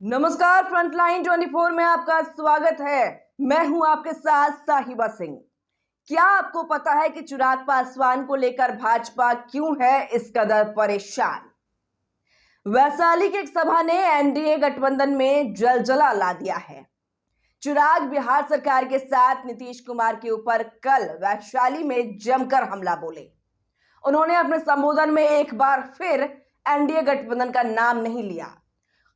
नमस्कार, फ्रंटलाइन 24 में आपका स्वागत है। मैं हूं आपके साथ साहिबा सिंह। क्या आपको पता है कि चिराग पासवान को लेकर भाजपा क्यों है इस कदर परेशान? वैशाली की एक सभा ने एनडीए गठबंधन में जलजला ला दिया है। चिराग बिहार सरकार के साथ नीतीश कुमार के ऊपर कल वैशाली में जमकर हमला बोले। उन्होंने अपने संबोधन में एक बार फिर एनडीए गठबंधन का नाम नहीं लिया,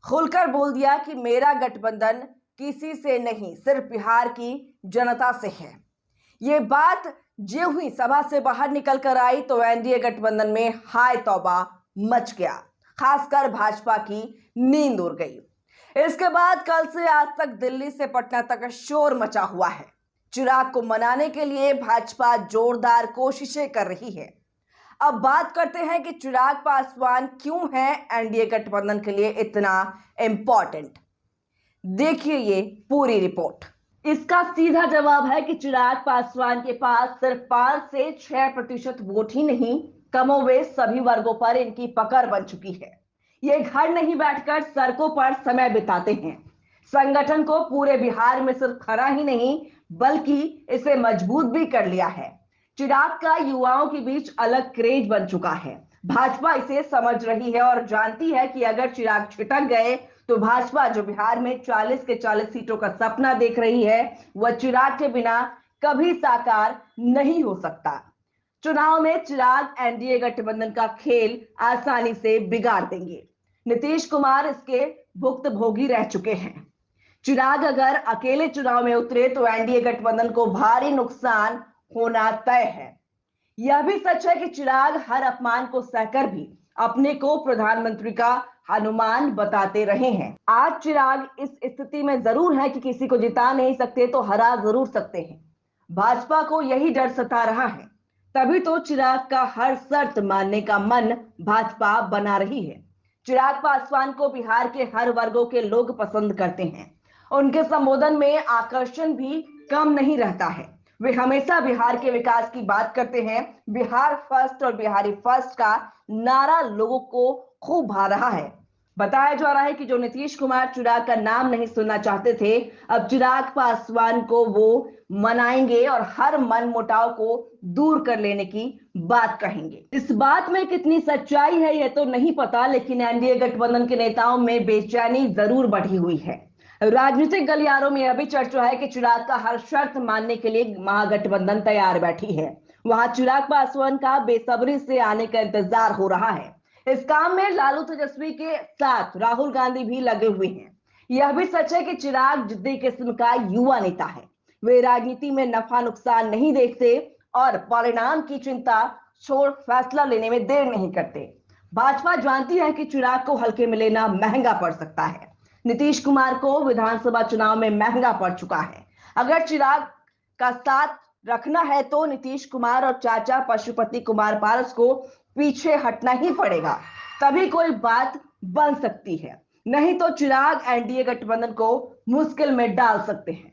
खुलकर बोल दिया कि मेरा गठबंधन किसी से नहीं, सिर्फ बिहार की जनता से है। ये बात जो हुई सभा से बाहर निकल कर आई तो एनडीए गठबंधन में हाय तौबा मच गया, खासकर भाजपा की नींद उड़ गई। इसके बाद कल से आज तक दिल्ली से पटना तक शोर मचा हुआ है। चिराग को मनाने के लिए भाजपा जोरदार कोशिशें कर रही है। अब बात करते हैं कि चिराग पासवान क्यों है एनडीए गठबंधन के लिए इतना इंपॉर्टेंट। देखिए ये पूरी रिपोर्ट। इसका सीधा जवाब है कि चिराग पासवान के पास सिर्फ 5 से 6% वोट ही नहीं, कमोवेश सभी वर्गों पर इनकी पकड़ बन चुकी है। ये घर नहीं बैठकर सड़कों पर समय बिताते हैं। संगठन को पूरे बिहार में सिर्फ खड़ा ही नहीं बल्कि इसे मजबूत भी कर लिया है। चिराग का युवाओं के बीच अलग क्रेज बन चुका है। भाजपा इसे समझ रही है और जानती है कि अगर चिराग छिटक गए तो भाजपा जो बिहार में 40 के 40 सीटों का सपना देख रही है वह चिराग के बिना कभी साकार नहीं हो सकता। चुनाव में चिराग एनडीए गठबंधन का खेल आसानी से बिगाड़ देंगे। नीतीश कुमार इसके भुक्तभोगी रह चुके हैं। चिराग अगर अकेले चुनाव में उतरे तो एनडीए गठबंधन को भारी नुकसान होना तय है। यह भी सच है कि चिराग हर अपमान को सहकर भी अपने को प्रधानमंत्री का हनुमान बताते रहे हैं। आज चिराग इस स्थिति में जरूर है कि किसी को जिता नहीं सकते तो हरा जरूर सकते हैं। भाजपा को यही डर सता रहा है, तभी तो चिराग का हर शर्त मानने का मन भाजपा बना रही है। चिराग पासवान को बिहार के हर वर्गों के लोग पसंद करते हैं। उनके संबोधन में आकर्षण भी कम नहीं रहता है। वे हमेशा बिहार के विकास की बात करते हैं। बिहार फर्स्ट और बिहारी फर्स्ट का नारा लोगों को खूब भा रहा है। बताया जा रहा है कि जो नीतीश कुमार चिराग का नाम नहीं सुनना चाहते थे, अब चिराग पासवान को वो मनाएंगे और हर मनमुटाव को दूर कर लेने की बात कहेंगे। इस बात में कितनी सच्चाई है यह तो नहीं पता, लेकिन एनडीए गठबंधन के नेताओं में बेचैनी जरूर बढ़ी हुई है। राजनीतिक गलियारों में यह भी चर्चा है कि चिराग का हर शर्त मानने के लिए महागठबंधन तैयार बैठी है। वहां चिराग पासवान का बेसब्री से आने का इंतजार हो रहा है। इस काम में लालू तेजस्वी के साथ राहुल गांधी भी लगे हुए हैं। यह भी सच है कि चिराग जिद्दी किस्म का युवा नेता है। वे राजनीति में नफा नुकसान नहीं देखते और परिणाम की चिंता छोड़ फैसला लेने में देर नहीं करते। भाजपा जानती है कि चिराग को हल्के में लेना महंगा पड़ सकता है। नीतीश कुमार को विधानसभा चुनाव में महंगा पड़ चुका है। अगर चिराग का साथ रखना है तो नीतीश कुमार और चाचा पशुपति कुमार पारस को पीछे हटना ही पड़ेगा, तभी कोई बात बन सकती है। नहीं तो चिराग एनडीए गठबंधन को मुश्किल में डाल सकते हैं।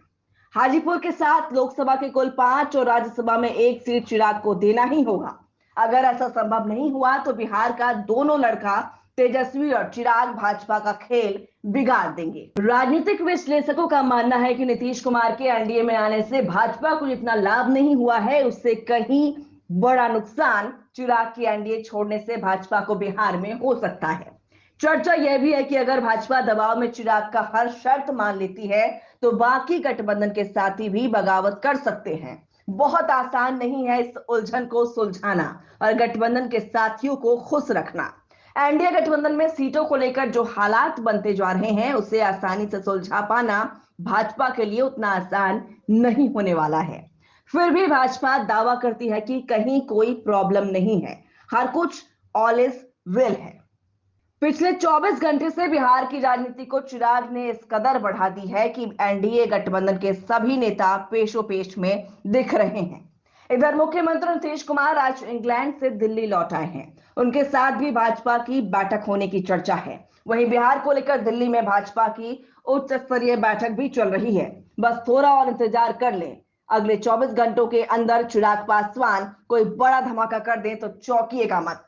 हाजीपुर के साथ लोकसभा के कुल 5 और राज्यसभा में 1 सीट चिराग को देना ही होगा। अगर ऐसा संभव नहीं हुआ तो बिहार का दोनों लड़का तेजस्वी और चिराग भाजपा का खेल बिगाड़ देंगे। राजनीतिक विश्लेषकों का मानना है कि नीतीश कुमार के एनडीए में आने से भाजपा को जितना लाभ नहीं हुआ है उससे कहीं बड़ा नुकसान चिराग की एनडीए छोड़ने से भाजपा को बिहार में हो सकता है। चर्चा यह भी है कि अगर भाजपा दबाव में चिराग का हर शर्त मान लेती है तो बाकी गठबंधन के साथी भी बगावत कर सकते हैं। बहुत आसान नहीं है इस उलझन को सुलझाना और गठबंधन के साथियों को खुश रखना। एनडीए गठबंधन में सीटों को लेकर जो हालात बनते जा रहे हैं उसे आसानी से सुलझा पाना भाजपा के लिए उतना आसान नहीं होने वाला है। फिर भी भाजपा दावा करती है कि कहीं कोई प्रॉब्लम नहीं है, हर कुछ ऑल इज वेल है। पिछले 24 घंटे से बिहार की राजनीति को चिराग ने इस कदर बढ़ा दी है कि एनडीए गठबंधन के सभी नेता पेशो पेश में दिख रहे हैं। इधर मुख्यमंत्री नीतीश कुमार आज इंग्लैंड से दिल्ली लौट आए हैं। उनके साथ भी भाजपा की बैठक होने की चर्चा है। वहीं बिहार को लेकर दिल्ली में भाजपा की उच्च स्तरीय बैठक भी चल रही है। बस थोड़ा और इंतजार कर लें। अगले 24 घंटों के अंदर चिराग पासवान कोई बड़ा धमाका कर दें तो चौंकिएगा मत।